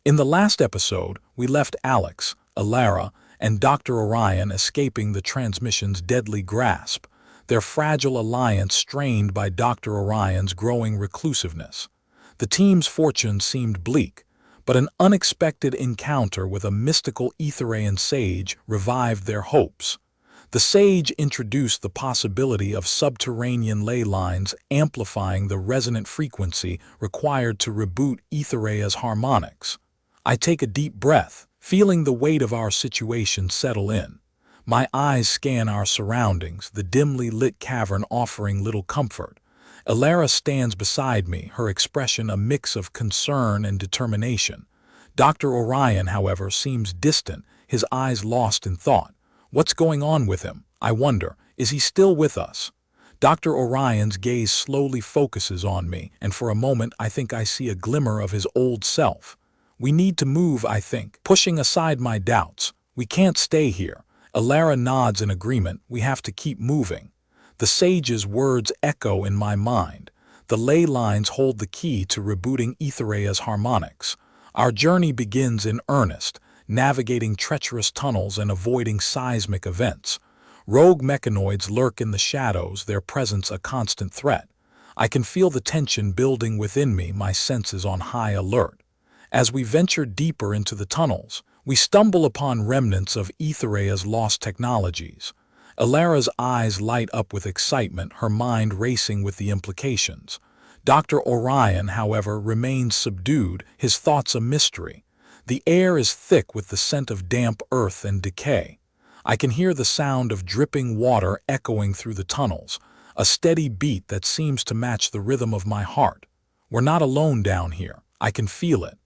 In the last episode, we left Alex, Elara, and Dr. Orion escaping the transmission's deadly grasp, their fragile alliance strained by Dr. Orion's growing reclusiveness. The team's fortune seemed bleak, but an unexpected encounter with a mystical Aethereian sage revived their hopes. The sage introduced the possibility of subterranean ley lines amplifying the resonant frequency required to reboot Aethereia's harmonics. I take a deep breath, feeling the weight of our situation settle in. My eyes scan our surroundings, the dimly lit cavern offering little comfort. Elara stands beside me, her expression a mix of concern and determination. Dr. Orion, however, seems distant, his eyes lost in thought. What's going on with him? I wonder. Is he still with us? Dr. Orion's gaze slowly focuses on me, and for a moment I think I see a glimmer of his old self. We need to move, I think, pushing aside my doubts. We can't stay here. Elara nods in agreement. We have to keep moving. The sage's words echo in my mind. The ley lines hold the key to rebooting Aethereia's harmonics. Our journey begins in earnest, navigating treacherous tunnels and avoiding seismic events. Rogue mechanoids lurk in the shadows, their presence a constant threat. I can feel the tension building within me, my senses on high alert. As we venture deeper into the tunnels, we stumble upon remnants of Aethereia's lost technologies. Elara's eyes light up with excitement, her mind racing with the implications. Dr. Orion, however, remains subdued, his thoughts a mystery. The air is thick with the scent of damp earth and decay. I can hear the sound of dripping water echoing through the tunnels, a steady beat that seems to match the rhythm of my heart. We're not alone down here. I can feel it.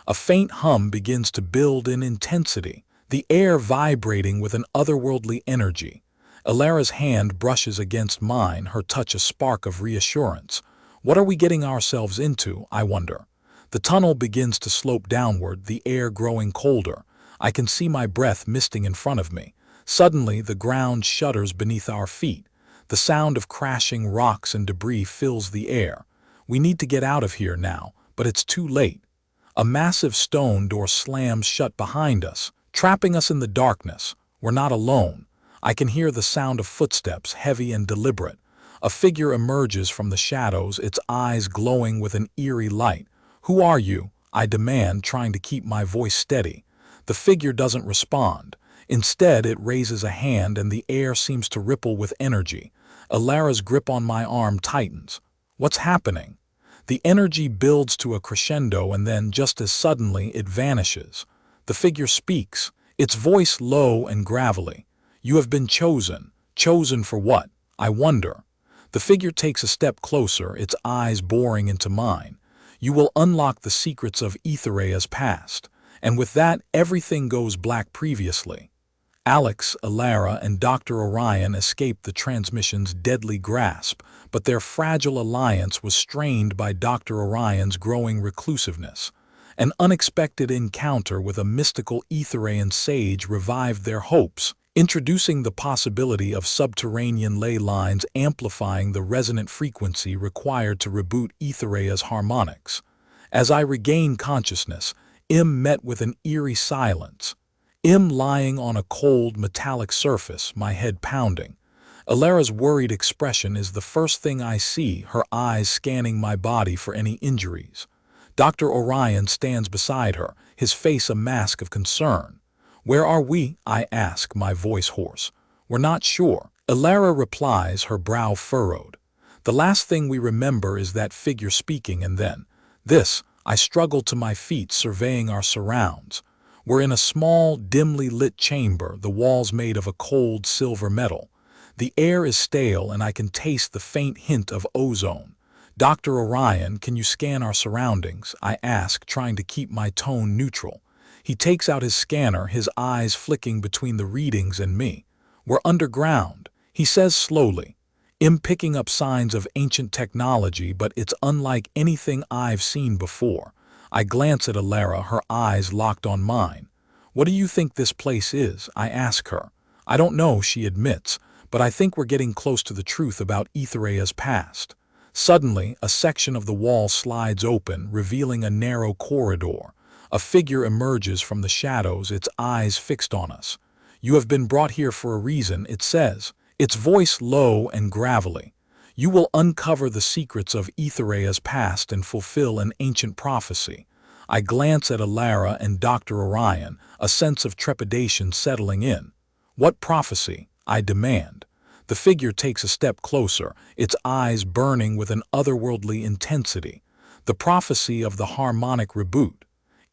A faint hum begins to build in intensity, the air vibrating with an otherworldly energy. Elara's hand brushes against mine, her touch a spark of reassurance. What are we getting ourselves into, I wonder? The tunnel begins to slope downward, the air growing colder. I can see my breath misting in front of me. Suddenly, the ground shudders beneath our feet. The sound of crashing rocks and debris fills the air. We need to get out of here now, but it's too late. A massive stone door slams shut behind us, trapping us in the darkness. We're not alone. I can hear the sound of footsteps, heavy and deliberate. A figure emerges from the shadows, its eyes glowing with an eerie light. "Who are you?" I demand, trying to keep my voice steady. The figure doesn't respond. Instead, it raises a hand and the air seems to ripple with energy. Elara's grip on my arm tightens. What's happening? The energy builds to a crescendo and then, just as suddenly, it vanishes. The figure speaks, its voice low and gravelly. "You have been chosen. Chosen for what? I wonder." The figure takes a step closer, its eyes boring into mine. "You will unlock the secrets of Aethereia's past." And with that, everything goes black previously. Alex, Elara, and Dr. Orion escaped the transmission's deadly grasp, but their fragile alliance was strained by Dr. Orion's growing reclusiveness. An unexpected encounter with a mystical Aethereian sage revived their hopes, introducing the possibility of subterranean ley lines amplifying the resonant frequency required to reboot Aethereia's harmonics. As I regained consciousness, met with an eerie silence. Lying on a cold, metallic surface, my head pounding. Elara's worried expression is the first thing I see, her eyes scanning my body for any injuries. Dr. Orion stands beside her, his face a mask of concern. "Where are we?" I ask, my voice hoarse. "We're not sure." Elara replies, her brow furrowed. The last thing we remember is that figure speaking, and then this. I struggle to my feet, surveying our surrounds. We're in a small, dimly lit chamber, the walls made of a cold silver metal. The air is stale and I can taste the faint hint of ozone. "Dr. Orion, can you scan our surroundings?" I ask, trying to keep my tone neutral. He takes out his scanner, his eyes flicking between the readings and me. "We're underground," he says slowly. Picking up signs of ancient technology, but it's unlike anything I've seen before. I glance at Elara, her eyes locked on mine. "What do you think this place is?" I ask her. "I don't know," she admits, "but I think we're getting close to the truth about Aethereia's past." Suddenly, a section of the wall slides open, revealing a narrow corridor. A figure emerges from the shadows, its eyes fixed on us. "You have been brought here for a reason," it says, its voice low and gravelly. "You will uncover the secrets of Aethereia's past and fulfill an ancient prophecy." I glance at Elara and Dr. Orion, a sense of trepidation settling in. "What prophecy?" I demand. The figure takes a step closer, its eyes burning with an otherworldly intensity. "The prophecy of the harmonic reboot.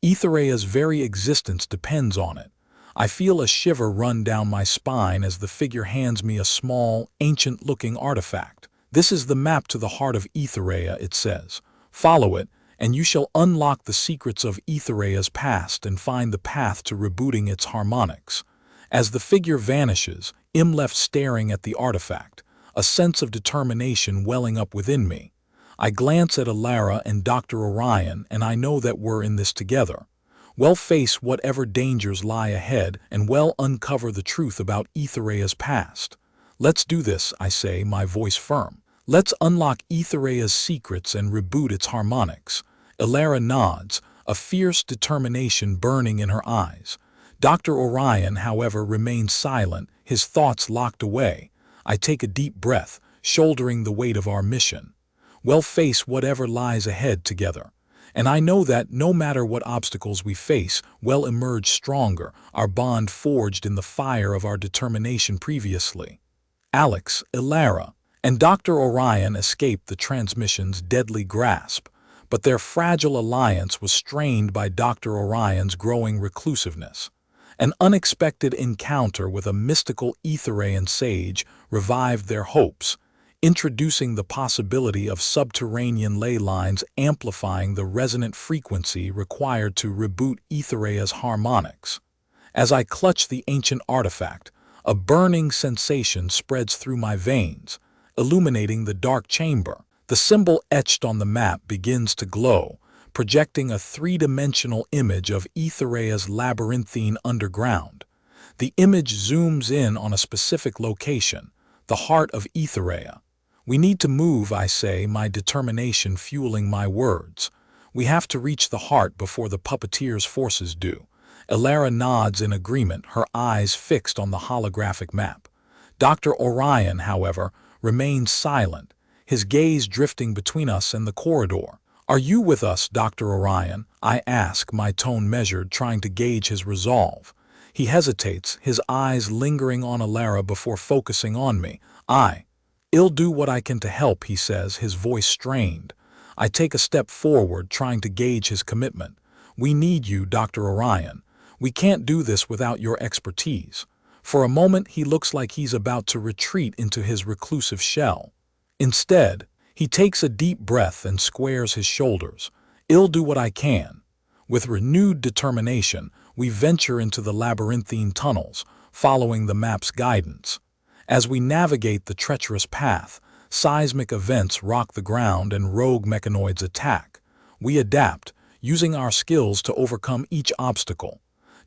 Aethereia's very existence depends on it." I feel a shiver run down my spine as the figure hands me a small, ancient-looking artifact. "This is the map to the heart of Aethereia," it says. "Follow it, and you shall unlock the secrets of Aethereia's past and find the path to rebooting its harmonics." As the figure vanishes, I'm left staring at the artifact, a sense of determination welling up within me. I glance at Elara and Dr. Orion, and I know that we're in this together. We'll face whatever dangers lie ahead, and we'll uncover the truth about Aethereia's past. "Let's do this," I say, my voice firm. "Let's unlock Aethereia's secrets and reboot its harmonics." Elara nods, a fierce determination burning in her eyes. Dr. Orion, however, remains silent, his thoughts locked away. I take a deep breath, shouldering the weight of our mission. We'll face whatever lies ahead together. And I know that, no matter what obstacles we face, we'll emerge stronger, our bond forged in the fire of our determination previously. Alex, Elara, and Dr. Orion escaped the transmission's deadly grasp, but their fragile alliance was strained by Dr. Orion's growing reclusiveness. An unexpected encounter with a mystical Aethereian sage revived their hopes, introducing the possibility of subterranean ley lines amplifying the resonant frequency required to reboot Aethereia's harmonics. As I clutch the ancient artifact, a burning sensation spreads through my veins, illuminating the dark chamber. The symbol etched on the map begins to glow, projecting a three-dimensional image of Aethereia's labyrinthine underground. The image zooms in on a specific location, the heart of Aethereia. "We need to move," I say, my determination fueling my words. "We have to reach the heart before the Puppeteer's forces do." Elara nods in agreement, her eyes fixed on the holographic map. Dr. Orion, however, remains silent, his gaze drifting between us and the corridor. "Are you with us, Dr. Orion?" I ask, my tone measured, trying to gauge his resolve. He hesitates, his eyes lingering on Elara before focusing on me. "I'll do what I can to help," he says, his voice strained. I take a step forward, trying to gauge his commitment. "We need you, Dr. Orion. We can't do this without your expertise." For a moment, he looks like he's about to retreat into his reclusive shell. Instead, he takes a deep breath and squares his shoulders. "I'll do what I can." With renewed determination, we venture into the labyrinthine tunnels, following the map's guidance. As we navigate the treacherous path, seismic events rock the ground and rogue mechanoids attack. We adapt, using our skills to overcome each obstacle.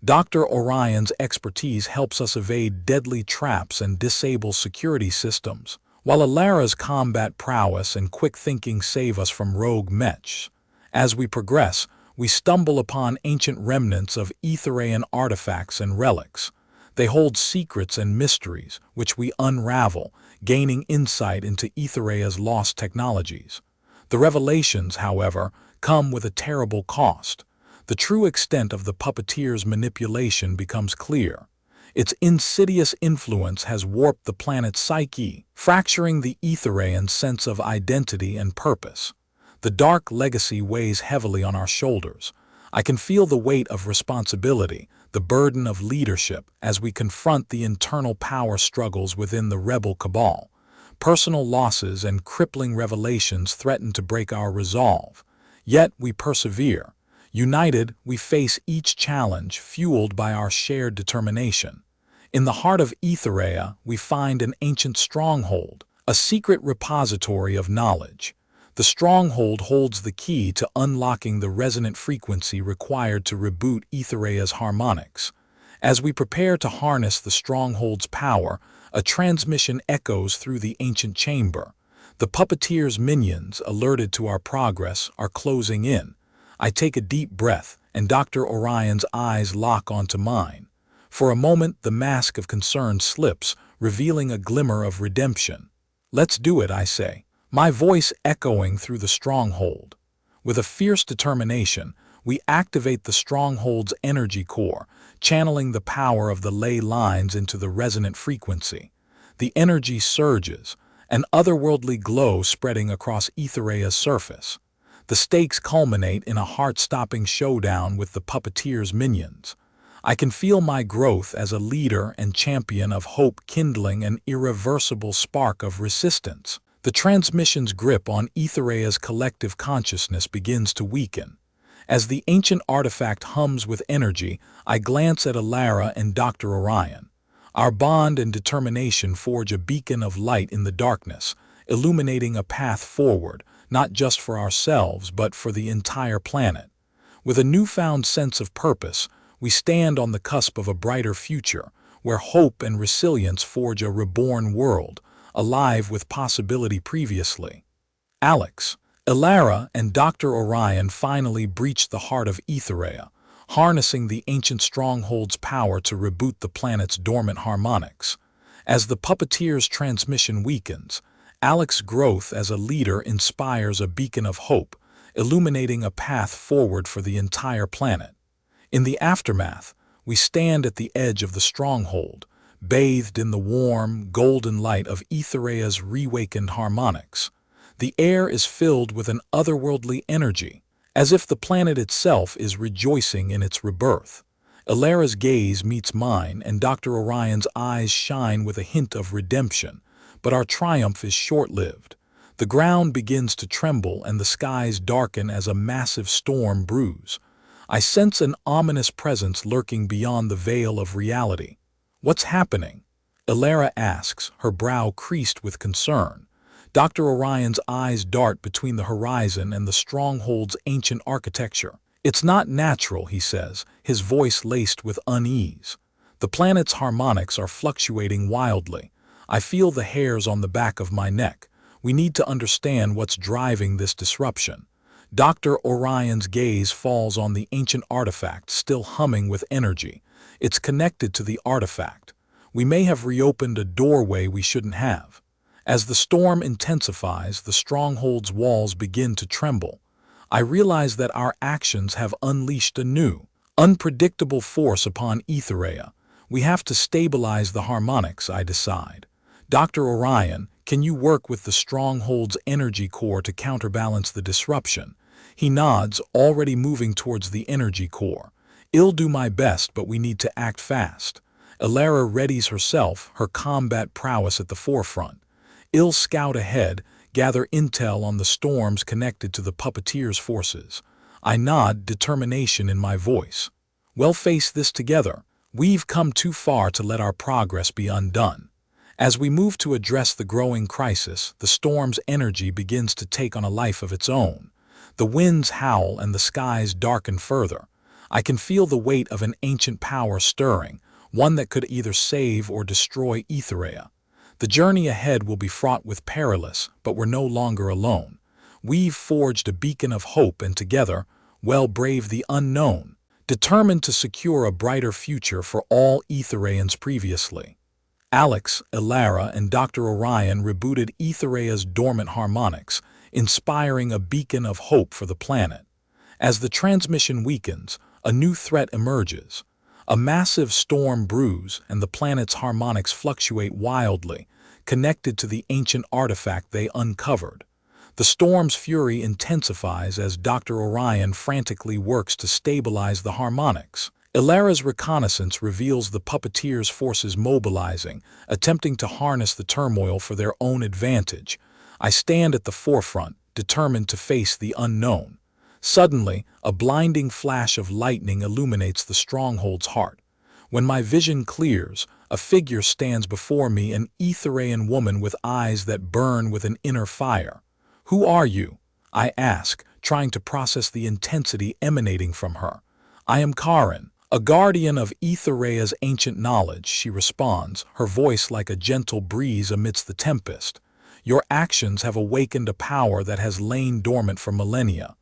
Dr. Orion's expertise helps us evade deadly traps and disable security systems, while Elara's combat prowess and quick thinking save us from rogue mechs. As we progress, we stumble upon ancient remnants of Aethereian artifacts and relics. They hold secrets and mysteries, which we unravel, gaining insight into Aethereia's lost technologies. The revelations, however, come with a terrible cost. The true extent of the Puppeteer's manipulation becomes clear. Its insidious influence has warped the planet's psyche, fracturing the Aethereian sense of identity and purpose. The dark legacy weighs heavily on our shoulders. I can feel the weight of responsibility, the burden of leadership, as we confront the internal power struggles within the rebel cabal. Personal losses and crippling revelations threaten to break our resolve. Yet we persevere. United, we face each challenge, fueled by our shared determination. In the heart of Aethereia, we find an ancient stronghold, a secret repository of knowledge. The stronghold holds the key to unlocking the resonant frequency required to reboot Aethereia's harmonics. As we prepare to harness the stronghold's power, a transmission echoes through the ancient chamber. The Puppeteer's minions, alerted to our progress, are closing in. I take a deep breath, and Dr. Orion's eyes lock onto mine. For a moment, the mask of concern slips, revealing a glimmer of redemption. "Let's do it," I say, my voice echoing through the stronghold. With a fierce determination, we activate the stronghold's energy core, channeling the power of the ley lines into the resonant frequency. The energy surges, an otherworldly glow spreading across Aethereia's surface. The stakes culminate in a heart-stopping showdown with the Puppeteer's minions. I can feel my growth as a leader and champion of hope kindling an irreversible spark of resistance. The transmission's grip on Aethereia's collective consciousness begins to weaken. As the ancient artifact hums with energy, I glance at Elara and Dr. Orion. Our bond and determination forge a beacon of light in the darkness, illuminating a path forward, not just for ourselves but for the entire planet. With a newfound sense of purpose, we stand on the cusp of a brighter future, where hope and resilience forge a reborn world, alive with possibility previously. Alex, Elara, and Dr. Orion finally breached the heart of Aethereia, harnessing the ancient stronghold's power to reboot the planet's dormant harmonics. As the Puppeteer's transmission weakens, Alex's growth as a leader inspires a beacon of hope, illuminating a path forward for the entire planet. In the aftermath, we stand at the edge of the stronghold, bathed in the warm, golden light of Aethereia's reawakened harmonics. The air is filled with an otherworldly energy, as if the planet itself is rejoicing in its rebirth. Elara's gaze meets mine, and Dr. Orion's eyes shine with a hint of redemption, but our triumph is short-lived. The ground begins to tremble and the skies darken as a massive storm brews. I sense an ominous presence lurking beyond the veil of reality. "What's happening?" Elara asks, her brow creased with concern. Dr. Orion's eyes dart between the horizon and the stronghold's ancient architecture. "It's not natural," he says, his voice laced with unease. "The planet's harmonics are fluctuating wildly. I feel the hairs on the back of my neck. We need to understand what's driving this disruption." Dr. Orion's gaze falls on the ancient artifact, still humming with energy. It's connected to the artifact. We may have reopened a doorway we shouldn't have. As the storm intensifies, the stronghold's walls begin to tremble. I realize that our actions have unleashed a new, unpredictable force upon Aethereia. We have to stabilize the harmonics, I decide. "Dr. Orion, can you work with the stronghold's energy core to counterbalance the disruption?" He nods, already moving towards the energy core. "I'll do my best, but we need to act fast." Elara readies herself, her combat prowess at the forefront. "I'll scout ahead, gather intel on the storms connected to the Puppeteer's forces." I nod, determination in my voice. "We'll face this together. We've come too far to let our progress be undone." As we move to address the growing crisis, the storm's energy begins to take on a life of its own. The winds howl and the skies darken further. I can feel the weight of an ancient power stirring, one that could either save or destroy Aethereia. The journey ahead will be fraught with perilous, but we're no longer alone. We've forged a beacon of hope, and together, we'll brave the unknown, determined to secure a brighter future for all Aethereians previously. Alex, Elara, and Dr. Orion rebooted Aethereia's dormant harmonics, inspiring a beacon of hope for the planet. As the transmission weakens, a new threat emerges. A massive storm brews, and the planet's harmonics fluctuate wildly, connected to the ancient artifact they uncovered. The storm's fury intensifies as Dr. Orion frantically works to stabilize the harmonics. Elara's reconnaissance reveals the Puppeteer's forces mobilizing, attempting to harness the turmoil for their own advantage. I stand at the forefront, determined to face the unknown. Suddenly, a blinding flash of lightning illuminates the stronghold's heart. When my vision clears, a figure stands before me, an Aethereian woman with eyes that burn with an inner fire. "Who are you?" I ask, trying to process the intensity emanating from her. "I am Karin, a guardian of Aethereia's ancient knowledge," she responds, her voice like a gentle breeze amidst the tempest. "Your actions have awakened a power that has lain dormant for millennia.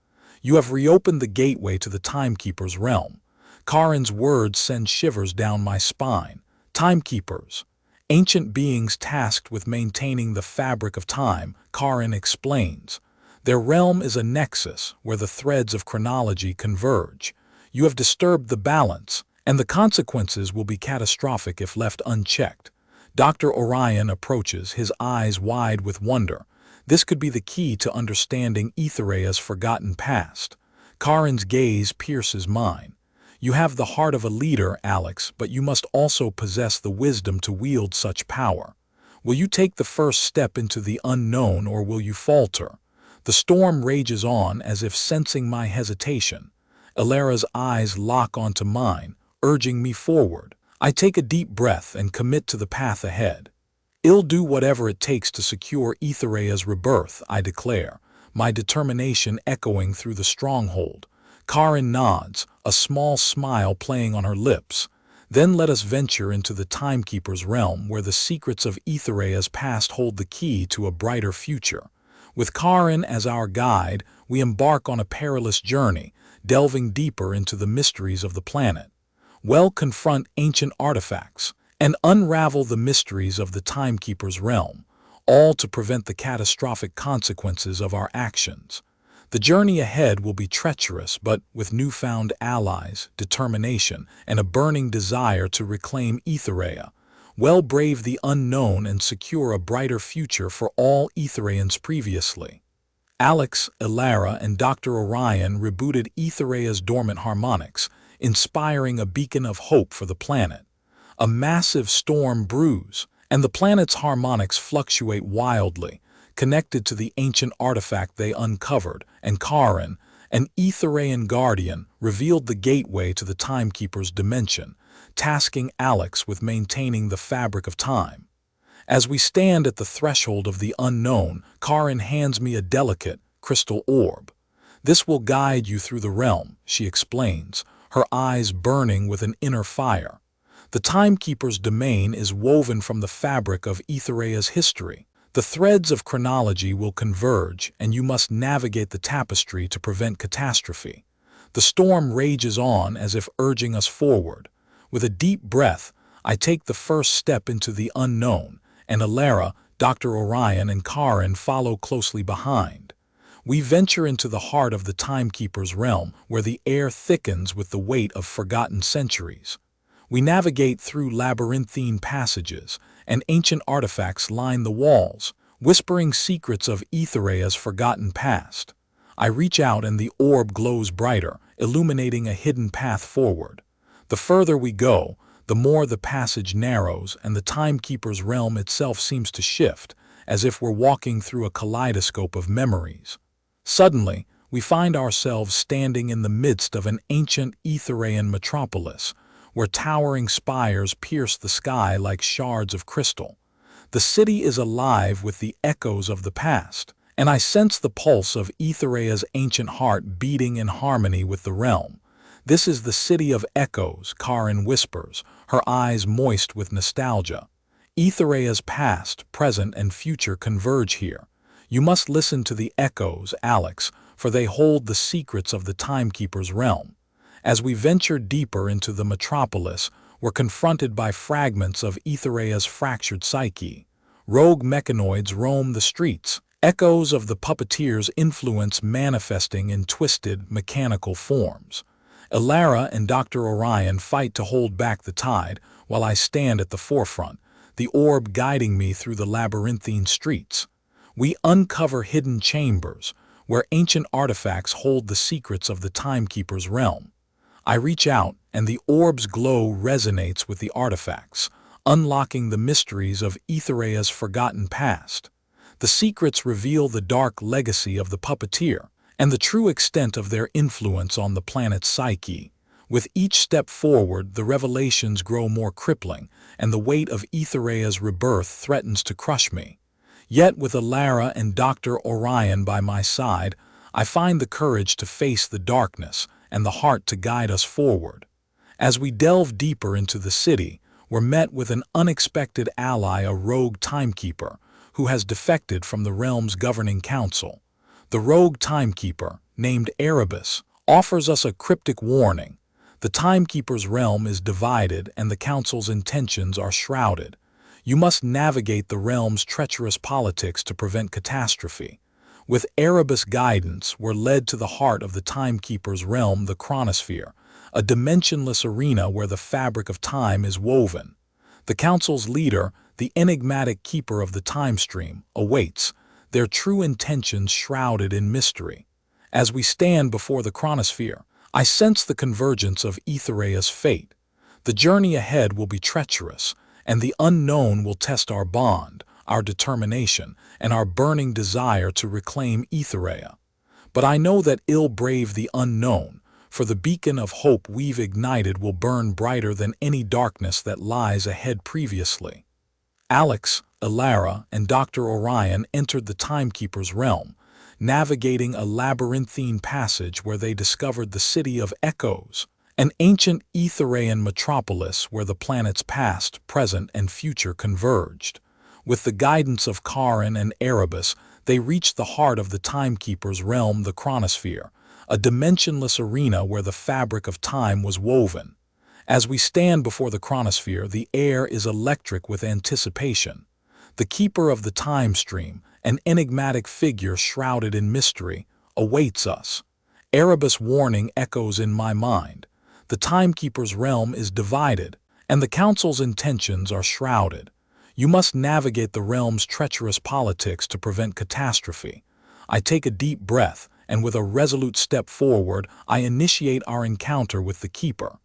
You have reopened the gateway to the Timekeeper's realm. Karin's words send shivers down my spine. Timekeepers, ancient beings tasked with maintaining the fabric of time, Karin explains. Their realm is a nexus where the threads of chronology converge. You have disturbed the balance, and the consequences will be catastrophic if left unchecked. Dr. Orion approaches, his eyes wide with wonder. This could be the key to understanding Aethereia's forgotten past. Karin's gaze pierces mine. You have the heart of a leader, Alex, but you must also possess the wisdom to wield such power. Will you take the first step into the unknown, or will you falter? The storm rages on as if sensing my hesitation. Elara's eyes lock onto mine, urging me forward. I take a deep breath and commit to the path ahead. I'll do whatever it takes to secure Aethereia's rebirth, I declare, my determination echoing through the stronghold. Karin nods, a small smile playing on her lips. Then let us venture into the Timekeeper's realm, where the secrets of Aethereia's past hold the key to a brighter future. With Karin as our guide, we embark on a perilous journey, delving deeper into the mysteries of the planet. We'll confront ancient artifacts and unravel the mysteries of the Timekeeper's realm, all to prevent the catastrophic consequences of our actions. The journey ahead will be treacherous, but with newfound allies, determination, and a burning desire to reclaim Aethereia, we'll brave the unknown and secure a brighter future for all Aethereians previously. Alex, Elara, and Dr. Orion rebooted Aethereia's dormant harmonics, inspiring a beacon of hope for the planet. A massive storm brews, and the planet's harmonics fluctuate wildly, connected to the ancient artifact they uncovered, and Karin, an Aethereian guardian, revealed the gateway to the Timekeeper's dimension, tasking Alex with maintaining the fabric of time. As we stand at the threshold of the unknown, Karin hands me a delicate, crystal orb. This will guide you through the realm, she explains, her eyes burning with an inner fire. The Timekeeper's domain is woven from the fabric of Aethereia's history. The threads of chronology will converge, and you must navigate the tapestry to prevent catastrophe. The storm rages on as if urging us forward. With a deep breath, I take the first step into the unknown, and Elara, Dr. Orion, and Karin follow closely behind. We venture into the heart of the Timekeeper's realm, where the air thickens with the weight of forgotten centuries. We navigate through labyrinthine passages, and ancient artifacts line the walls, whispering secrets of Aethereia's forgotten past. I reach out and the orb glows brighter, illuminating a hidden path forward. The further we go, the more the passage narrows, and the Timekeeper's realm itself seems to shift, as if we're walking through a kaleidoscope of memories. Suddenly, we find ourselves standing in the midst of an ancient Aethereian metropolis, where towering spires pierce the sky like shards of crystal. The city is alive with the echoes of the past, and I sense the pulse of Aethereia's ancient heart beating in harmony with the realm. This is the city of echoes, Karin whispers, her eyes moist with nostalgia. Aethereia's past, present, and future converge here. You must listen to the echoes, Alex, for they hold the secrets of the Timekeeper's realm. As we venture deeper into the metropolis, we're confronted by fragments of Aethereia's fractured psyche. Rogue mechanoids roam the streets, echoes of the Puppeteer's influence manifesting in twisted, mechanical forms. Elara and Dr. Orion fight to hold back the tide, while I stand at the forefront, the orb guiding me through the labyrinthine streets. We uncover hidden chambers, where ancient artifacts hold the secrets of the Timekeeper's realm. I reach out, and the orb's glow resonates with the artifacts, unlocking the mysteries of Aethereia's forgotten past. The secrets reveal the dark legacy of the Puppeteer, and the true extent of their influence on the planet's psyche. With each step forward, the revelations grow more crippling, and the weight of Aethereia's rebirth threatens to crush me. Yet with Elara and Dr. Orion by my side, I find the courage to face the darkness and the heart to guide us forward. As we delve deeper into the city, we're met with an unexpected ally, a rogue timekeeper, who has defected from the realm's governing council. The rogue timekeeper, named Erebus, offers us a cryptic warning. The Timekeeper's realm is divided and the Council's intentions are shrouded. You must navigate the realm's treacherous politics to prevent catastrophe. With Erebus guidance, we're led to the heart of the Timekeeper's realm, the chronosphere, a dimensionless arena where the fabric of time is woven. The Council's leader, the enigmatic keeper of the time stream, awaits, their true intentions shrouded in mystery. As we stand before the chronosphere, I sense the convergence of Aethereia's fate. The journey ahead will be treacherous, and the unknown will test our bond, our determination, and our burning desire to reclaim Aethereia. But I know that ill brave the unknown, for the beacon of hope we've ignited will burn brighter than any darkness that lies ahead previously. Alex, Elara, and Dr. Orion entered the Timekeeper's realm, navigating a labyrinthine passage where they discovered the City of Echoes, an ancient Aethereian metropolis where the planets past, present, and future converged. With the guidance of Charon and Erebus, they reached the heart of the Timekeeper's realm, the chronosphere, a dimensionless arena where the fabric of time was woven. As we stand before the chronosphere, the air is electric with anticipation. The keeper of the time stream, an enigmatic figure shrouded in mystery, awaits us. Erebus' warning echoes in my mind. The Timekeeper's realm is divided, and the Council's intentions are shrouded. You must navigate the realm's treacherous politics to prevent catastrophe. I take a deep breath, and with a resolute step forward, I initiate our encounter with the Keeper.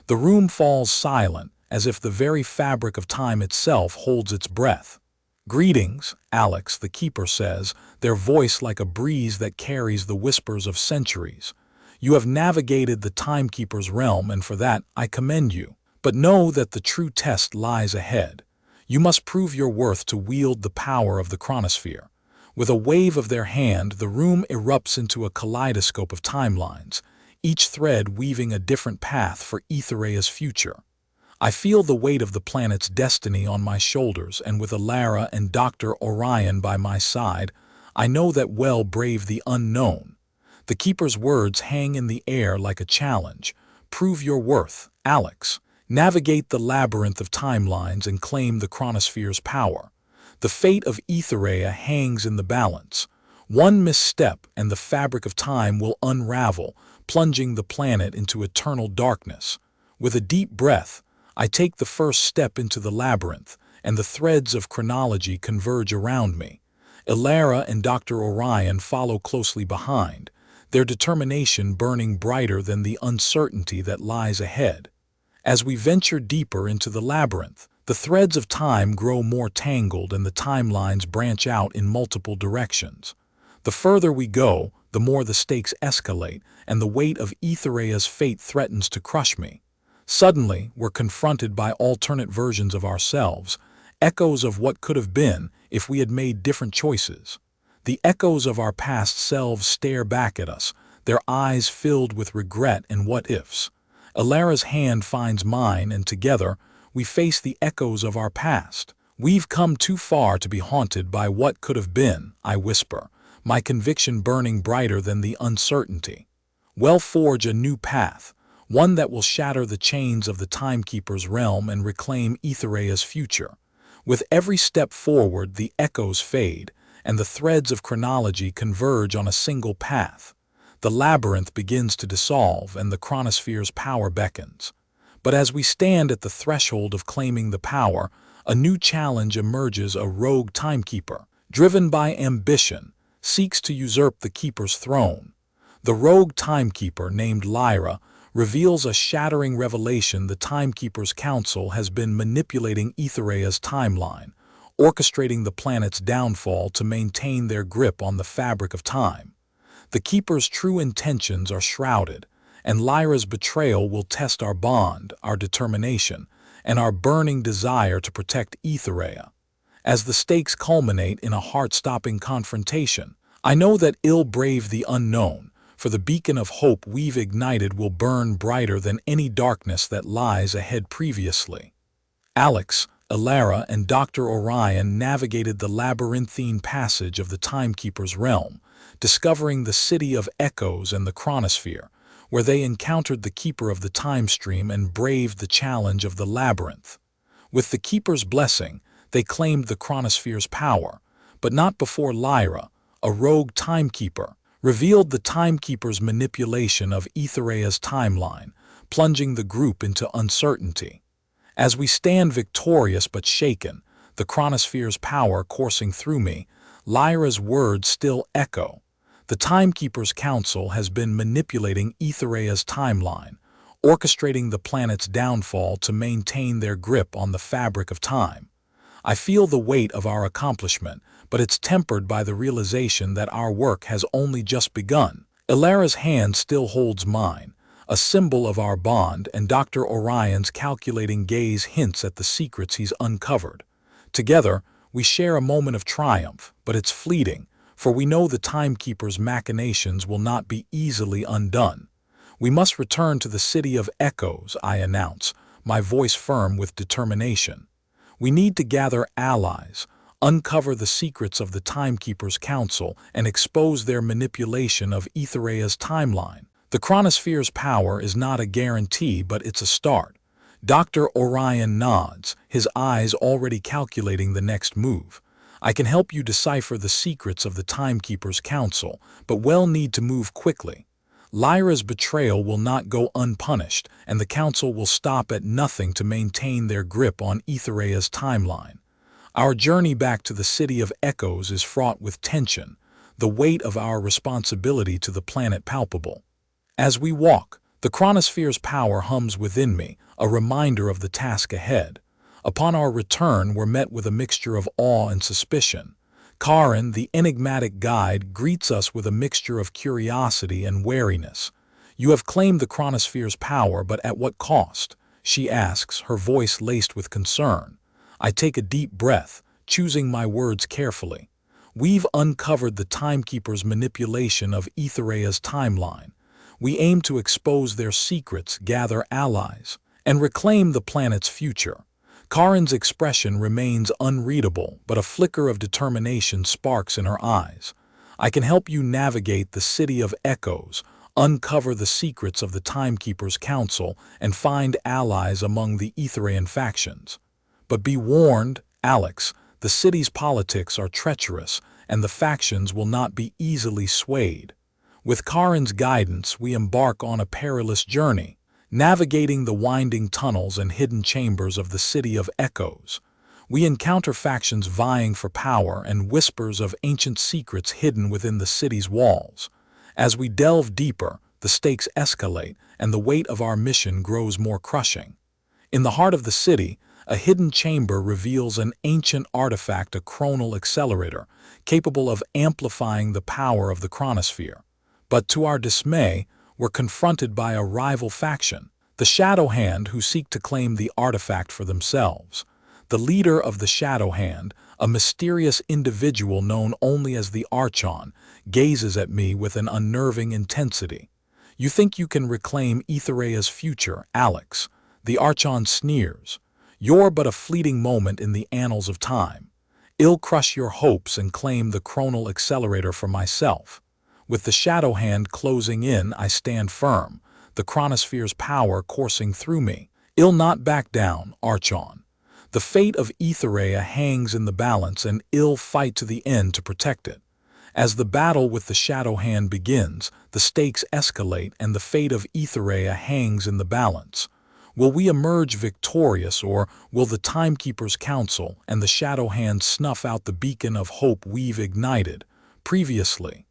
The room falls silent, as if the very fabric of time itself holds its breath. "Greetings," Alex, the Keeper says, their voice like a breeze that carries the whispers of centuries. "You have navigated the Timekeeper's realm, and for that I commend you. But know that the true test lies ahead. You must prove your worth to wield the power of the chronosphere." With a wave of their hand, the room erupts into a kaleidoscope of timelines, each thread weaving a different path for Aethereia's future. I feel the weight of the planet's destiny on my shoulders, and with Elara and Dr. Orion by my side, I know that well brave the unknown. The Keeper's words hang in the air like a challenge. Prove your worth, Alex. Navigate the labyrinth of timelines and claim the chronosphere's power. The fate of Aethereia hangs in the balance. One misstep and the fabric of time will unravel, plunging the planet into eternal darkness. With a deep breath, I take the first step into the labyrinth, and the threads of chronology converge around me. Elara and Dr. Orion follow closely behind, their determination burning brighter than the uncertainty that lies ahead. As we venture deeper into the labyrinth, the threads of time grow more tangled and the timelines branch out in multiple directions. The further we go, the more the stakes escalate, and the weight of Aethereia's fate threatens to crush me. Suddenly, we're confronted by alternate versions of ourselves, echoes of what could have been if we had made different choices. The echoes of our past selves stare back at us, their eyes filled with regret and what-ifs. Elara's hand finds mine, and together, we face the echoes of our past. "We've come too far to be haunted by what could have been," I whisper, my conviction burning brighter than the uncertainty. "We'll forge a new path, one that will shatter the chains of the Timekeeper's realm and reclaim Aethereia's future." With every step forward, the echoes fade, and the threads of chronology converge on a single path. The labyrinth begins to dissolve, and the chronosphere's power beckons. But as we stand at the threshold of claiming the power, a new challenge emerges. A rogue timekeeper, driven by ambition, seeks to usurp the Keeper's throne. The rogue timekeeper, named Lyra, reveals a shattering revelation. The Timekeeper's Council has been manipulating Aethereia's timeline, orchestrating the planet's downfall to maintain their grip on the fabric of time. The Keeper's true intentions are shrouded, and Lyra's betrayal will test our bond, our determination, and our burning desire to protect Aethereia. As the stakes culminate in a heart-stopping confrontation, I know that ill brave the unknown, for the beacon of hope we've ignited will burn brighter than any darkness that lies ahead previously. Alex, Elara, and Dr. Orion navigated the labyrinthine passage of the Timekeeper's realm, discovering the city of echoes and the chronosphere, where they encountered the keeper of the time stream and braved the challenge of the labyrinth. With the keeper's blessing, they claimed the chronosphere's power, but not before Lyra, a rogue timekeeper, revealed the timekeeper's manipulation of Aethereia's timeline, plunging the group into uncertainty. As we stand victorious but shaken, the chronosphere's power coursing through me, Lyra's words still echo. The Timekeeper's Council has been manipulating Aethereia's timeline, orchestrating the planet's downfall to maintain their grip on the fabric of time. I feel the weight of our accomplishment, but it's tempered by the realization that our work has only just begun. Elara's hand still holds mine, a symbol of our bond, and Dr. Orion's calculating gaze hints at the secrets he's uncovered. Together, we share a moment of triumph, but it's fleeting, for we know the Timekeeper's machinations will not be easily undone. We must return to the City of Echoes, I announce, my voice firm with determination. We need to gather allies, uncover the secrets of the Timekeeper's Council, and expose their manipulation of Aethereia's timeline. The chronosphere's power is not a guarantee, but it's a start. Dr. Orion nods, his eyes already calculating the next move. I can help you decipher the secrets of the Timekeeper's Council, but we'll need to move quickly. Lyra's betrayal will not go unpunished, and the Council will stop at nothing to maintain their grip on Aethereia's timeline. Our journey back to the City of Echoes is fraught with tension, the weight of our responsibility to the planet palpable. As we walk, the chronosphere's power hums within me, a reminder of the task ahead. Upon our return, we're met with a mixture of awe and suspicion. Karin, the enigmatic guide, greets us with a mixture of curiosity and wariness. "You have claimed the chronosphere's power, but at what cost?" she asks, her voice laced with concern. I take a deep breath, choosing my words carefully. "We've uncovered the Timekeeper's manipulation of Aethereia's timeline. We aim to expose their secrets, gather allies, and reclaim the planet's future." Karin's expression remains unreadable, but a flicker of determination sparks in her eyes. "I can help you navigate the City of Echoes, uncover the secrets of the Timekeeper's Council, and find allies among the Aethereian factions. But be warned, Alex, the city's politics are treacherous, and the factions will not be easily swayed." With Karin's guidance, we embark on a perilous journey, navigating the winding tunnels and hidden chambers of the City of Echoes. We encounter factions vying for power and whispers of ancient secrets hidden within the city's walls. As we delve deeper, the stakes escalate, and the weight of our mission grows more crushing. In the heart of the city, a hidden chamber reveals an ancient artifact, a chronal accelerator, capable of amplifying the power of the chronosphere. But to our dismay, we're confronted by a rival faction, the Shadow Hand, who seek to claim the artifact for themselves. The leader of the Shadow Hand, a mysterious individual known only as the Archon, gazes at me with an unnerving intensity. "You think you can reclaim Aethereia's future, Alex?" The Archon sneers. "You're but a fleeting moment in the annals of time. I'll crush your hopes and claim the chronal accelerator for myself." With the Shadow Hand closing in, I stand firm, the chronosphere's power coursing through me. "I'll not back down, Archon. The fate of Aethereia hangs in the balance, and I'll fight to the end to protect it." As the battle with the Shadow Hand begins, the stakes escalate, and the fate of Aethereia hangs in the balance. Will we emerge victorious, or will the Timekeeper's Council and the Shadow Hand snuff out the beacon of hope we've ignited? Previously,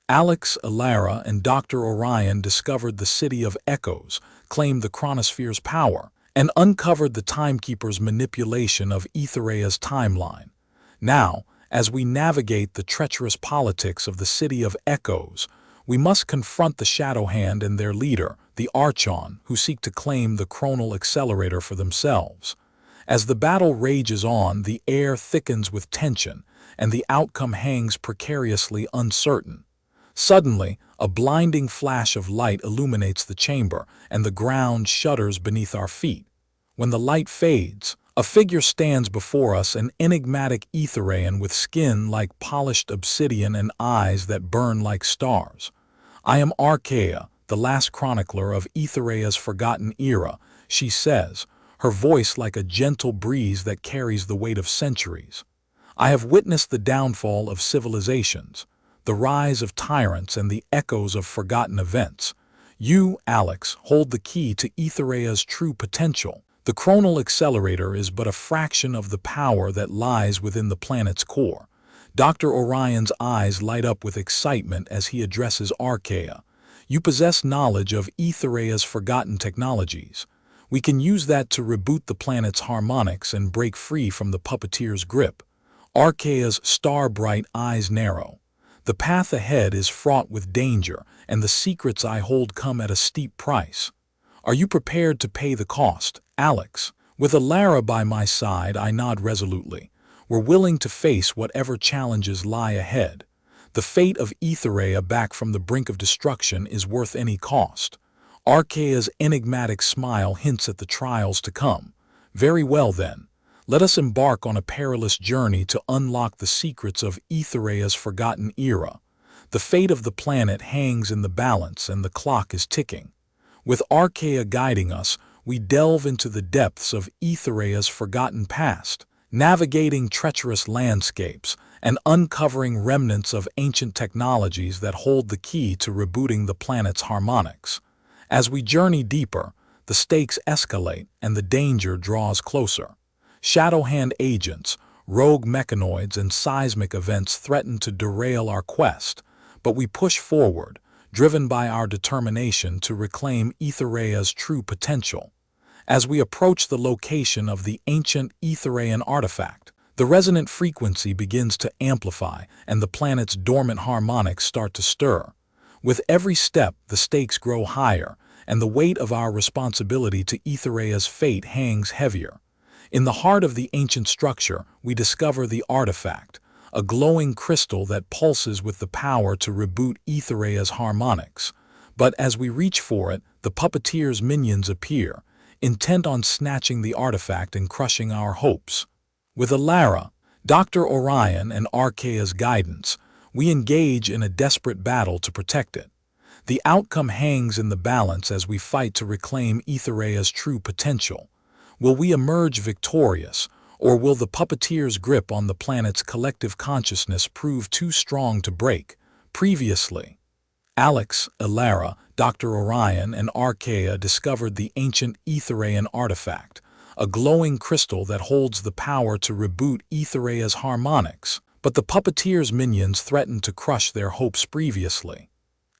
Alex, Elara, and Dr. Orion discovered the City of Echoes, claimed the chronosphere's power, and uncovered the Timekeeper's manipulation of Aethereia's timeline. Now, as we navigate the treacherous politics of the City of Echoes, we must confront the Shadow Hand and their leader, the Archon, who seek to claim the chronal accelerator for themselves. As the battle rages on, the air thickens with tension, and the outcome hangs precariously uncertain. Suddenly, a blinding flash of light illuminates the chamber, and the ground shudders beneath our feet. When the light fades, A figure stands before us, an enigmatic Aethereian with skin like polished obsidian and eyes that burn like stars. "I am Archaea, the last chronicler of Aethereia's forgotten era," she says, her voice like a gentle breeze that carries the weight of centuries. "I have witnessed the downfall of civilizations, the rise of tyrants and the echoes of forgotten events. You, Alex, hold the key to Aethereia's true potential. The chronal accelerator is but a fraction of the power that lies within the planet's core." Dr. Orion's eyes light up with excitement as he addresses Archaea. "You possess knowledge of Aethereia's forgotten technologies. We can use that to reboot the planet's harmonics and break free from the Puppeteer's grip." Archaea's star-bright eyes narrow. "The path ahead is fraught with danger, and the secrets I hold come at a steep price. Are you prepared to pay the cost, Alex?" With Elara by my side, I nod resolutely. We're willing to face whatever challenges lie ahead. The fate of Aethereia back from the brink of destruction is worth any cost. Archaea's enigmatic smile hints at the trials to come. "Very well then. Let us embark on a perilous journey to unlock the secrets of Aethereia's forgotten era. The fate of the planet hangs in the balance and the clock is ticking." With Archaea guiding us, we delve into the depths of Aethereia's forgotten past, navigating treacherous landscapes and uncovering remnants of ancient technologies that hold the key to rebooting the planet's harmonics. As we journey deeper, the stakes escalate and the danger draws closer. Shadowhand agents, rogue mechanoids, and seismic events threaten to derail our quest, but we push forward, driven by our determination to reclaim Aethereia's true potential. As we approach the location of the ancient Aethereian artifact, the resonant frequency begins to amplify and the planet's dormant harmonics start to stir. With every step, the stakes grow higher, and the weight of our responsibility to Aethereia's fate hangs heavier. In the heart of the ancient structure, we discover the artifact, a glowing crystal that pulses with the power to reboot Aethereia's harmonics. But as we reach for it, the Puppeteer's minions appear, intent on snatching the artifact and crushing our hopes. With Elara, Dr. Orion, and Archaea's guidance, we engage in a desperate battle to protect it. The outcome hangs in the balance as we fight to reclaim Aethereia's true potential. Will we emerge victorious, or will the Puppeteer's grip on the planet's collective consciousness prove too strong to break? Previously, Alex, Elara, Dr. Orion, and Archaea discovered the ancient Aethereian artifact, a glowing crystal that holds the power to reboot Aethereia's harmonics, but the Puppeteer's minions threatened to crush their hopes previously.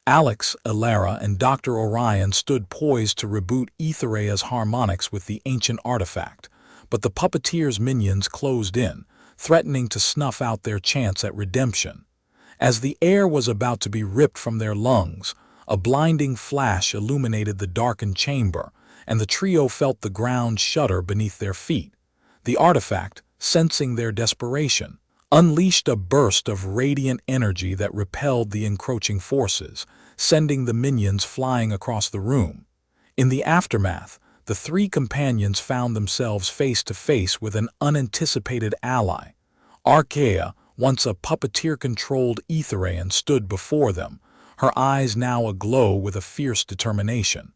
Alex, Elara, and Dr. Orion stood poised to reboot Aethereia's harmonics with the ancient artifact, but the Puppeteer's minions closed in, threatening to snuff out their chance at redemption. As the air was about to be ripped from their lungs, a blinding flash illuminated the darkened chamber, and the trio felt the ground shudder beneath their feet. The artifact, sensing their desperation, unleashed a burst of radiant energy that repelled the encroaching forces, sending the minions flying across the room. In the aftermath, the three companions found themselves face to face with an unanticipated ally. Archaea, once a Puppeteer-controlled Aethereian, stood before them, her eyes now aglow with a fierce determination.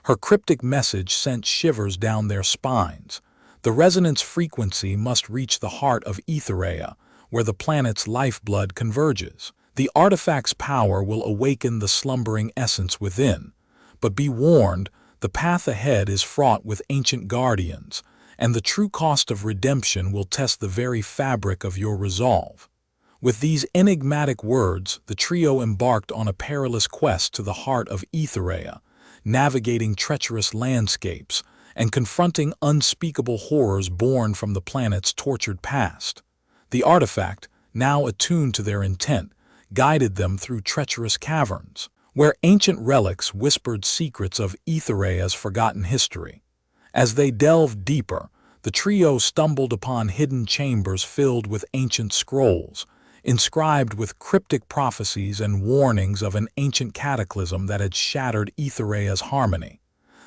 Her cryptic message sent shivers down their spines. The resonance frequency must reach the heart of Aethereia, where the planet's lifeblood converges. The artifact's power will awaken the slumbering essence within. But be warned, the path ahead is fraught with ancient guardians, and the true cost of redemption will test the very fabric of your resolve. With these enigmatic words, the trio embarked on a perilous quest to the heart of Aethereia, navigating treacherous landscapes and confronting unspeakable horrors born from the planet's tortured past. The artifact, now attuned to their intent, guided them through treacherous caverns, where ancient relics whispered secrets of Aethereia's forgotten history. As they delved deeper, the trio stumbled upon hidden chambers filled with ancient scrolls, inscribed with cryptic prophecies and warnings of an ancient cataclysm that had shattered Aethereia's harmony.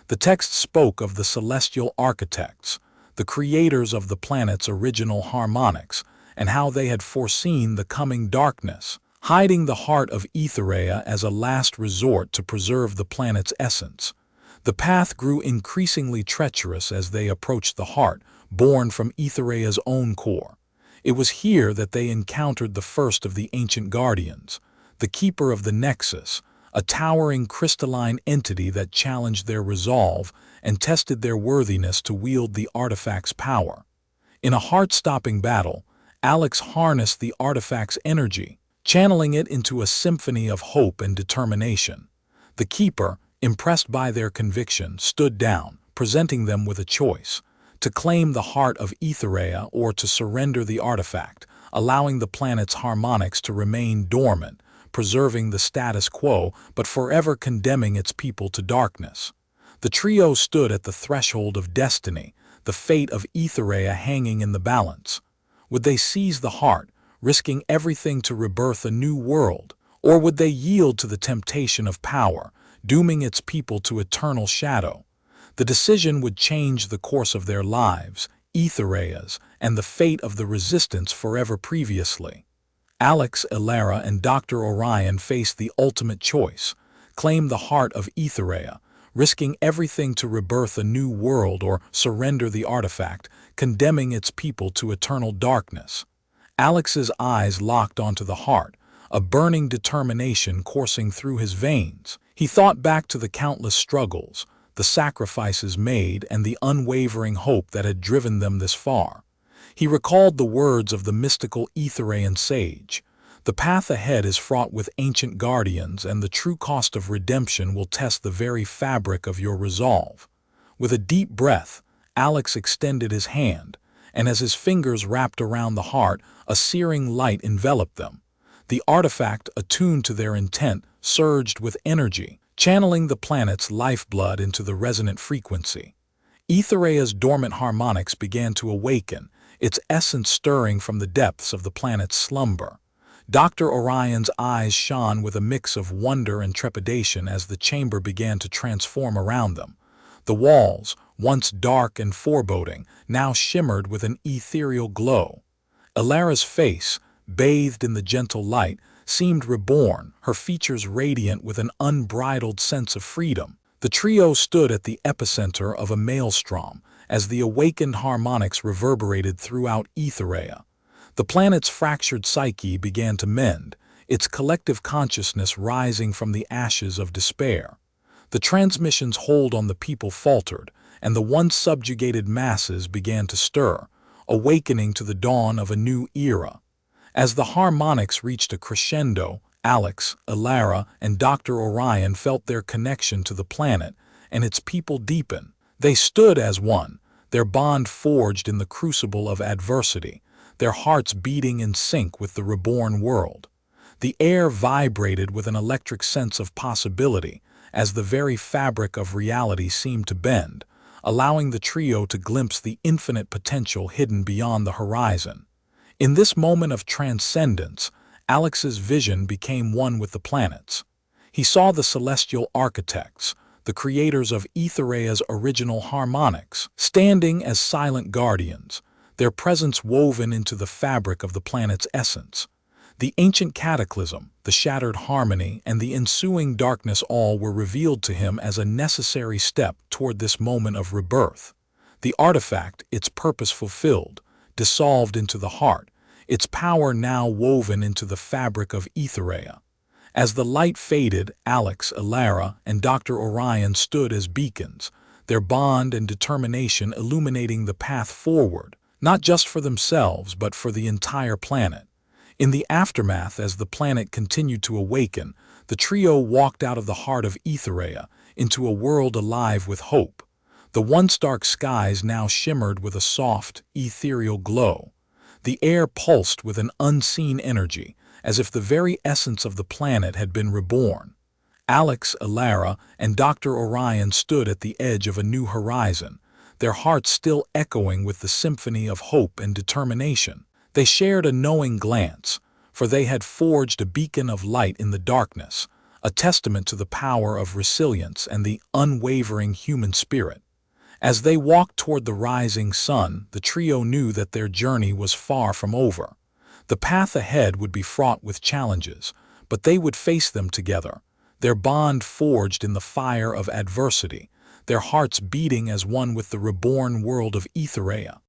The text spoke of the celestial architects, the the creators of the planet's original harmonics, and how they had foreseen the coming darkness, hiding the heart of Aethereia as a last resort to preserve the planet's essence. The path grew increasingly treacherous as they approached the heart, born from Aethereia's own core. It was here that they encountered the first of the ancient guardians, the keeper of the Nexus, a towering crystalline entity that challenged their resolve and tested their worthiness to wield the artifact's power. In a heart-stopping battle, Alex harnessed the artifact's energy, channeling it into a symphony of hope and determination. The keeper, impressed by their conviction, stood down, presenting them with a choice: to claim the heart of Aethereia or to surrender the artifact, allowing the planet's harmonics to remain dormant, preserving the status quo but forever condemning its people to darkness. The trio stood at the threshold of destiny, the fate of Aethereia hanging in the balance. Would they seize the heart, risking everything to rebirth a new world, or would they yield to the temptation of power, dooming its people to eternal shadow? The decision would change the course of their lives, Aethereia's, and the fate of the resistance forever previously. Alex, Elara, and Dr. Orion faced the ultimate choice: claim the heart of Aethereia, risking everything to rebirth a new world, or surrender the artifact, condemning its people to eternal darkness. Alex's eyes locked onto the heart, a burning determination coursing through his veins. He thought back to the countless struggles, the sacrifices made, and the unwavering hope that had driven them this far. He recalled the words of the mystical Aethereian sage: "The path ahead is fraught with ancient guardians, and the true cost of redemption will test the very fabric of your resolve." With a deep breath, Alex extended his hand, and as his fingers wrapped around the heart, a searing light enveloped them. The artifact, attuned to their intent, surged with energy, channeling the planet's lifeblood into the resonant frequency. Aethereia's dormant harmonics began to awaken, its essence stirring from the depths of the planet's slumber. Dr. Orion's eyes shone with a mix of wonder and trepidation as the chamber began to transform around them. The walls, once dark and foreboding, now shimmered with an ethereal glow. Elara's face, bathed in the gentle light, seemed reborn, her features radiant with an unbridled sense of freedom. The trio stood at the epicenter of a maelstrom as the awakened harmonics reverberated throughout Aethereia. The planet's fractured psyche began to mend, its collective consciousness rising from the ashes of despair. The transmission's hold on the people faltered, and the once subjugated masses began to stir, awakening to the dawn of a new era. As the harmonics reached a crescendo, Alex, Elara, and Dr. Orion felt their connection to the planet and its people deepen. They stood as one, their bond forged in the crucible of adversity, their hearts beating in sync with the reborn world. The air vibrated with an electric sense of possibility as the very fabric of reality seemed to bend, allowing the trio to glimpse the infinite potential hidden beyond the horizon. In this moment of transcendence, Alex's vision became one with the planets. He saw the celestial architects, the creators of Aethereia's original harmonics, standing as silent guardians, their presence woven into the fabric of the planet's essence. The ancient cataclysm, the shattered harmony, and the ensuing darkness all were revealed to him as a necessary step toward this moment of rebirth. The artifact, its purpose fulfilled, dissolved into the heart, its power now woven into the fabric of Aethereia. As the light faded, Alex, Elara, and Dr. Orion stood as beacons, their bond and determination illuminating the path forward, not just for themselves but for the entire planet. In the aftermath, as the planet continued to awaken, the trio walked out of the heart of Aethereia into a world alive with hope. The once dark skies now shimmered with a soft, ethereal glow. The air pulsed with an unseen energy, as if the very essence of the planet had been reborn. Alex, Elara, and Dr. Orion stood at the edge of a new horizon, their hearts still echoing with the symphony of hope and determination. They shared a knowing glance, for they had forged a beacon of light in the darkness, a testament to the power of resilience and the unwavering human spirit. As they walked toward the rising sun, the trio knew that their journey was far from over. The path ahead would be fraught with challenges, but they would face them together, their bond forged in the fire of adversity, their hearts beating as one with the reborn world of Aethereia.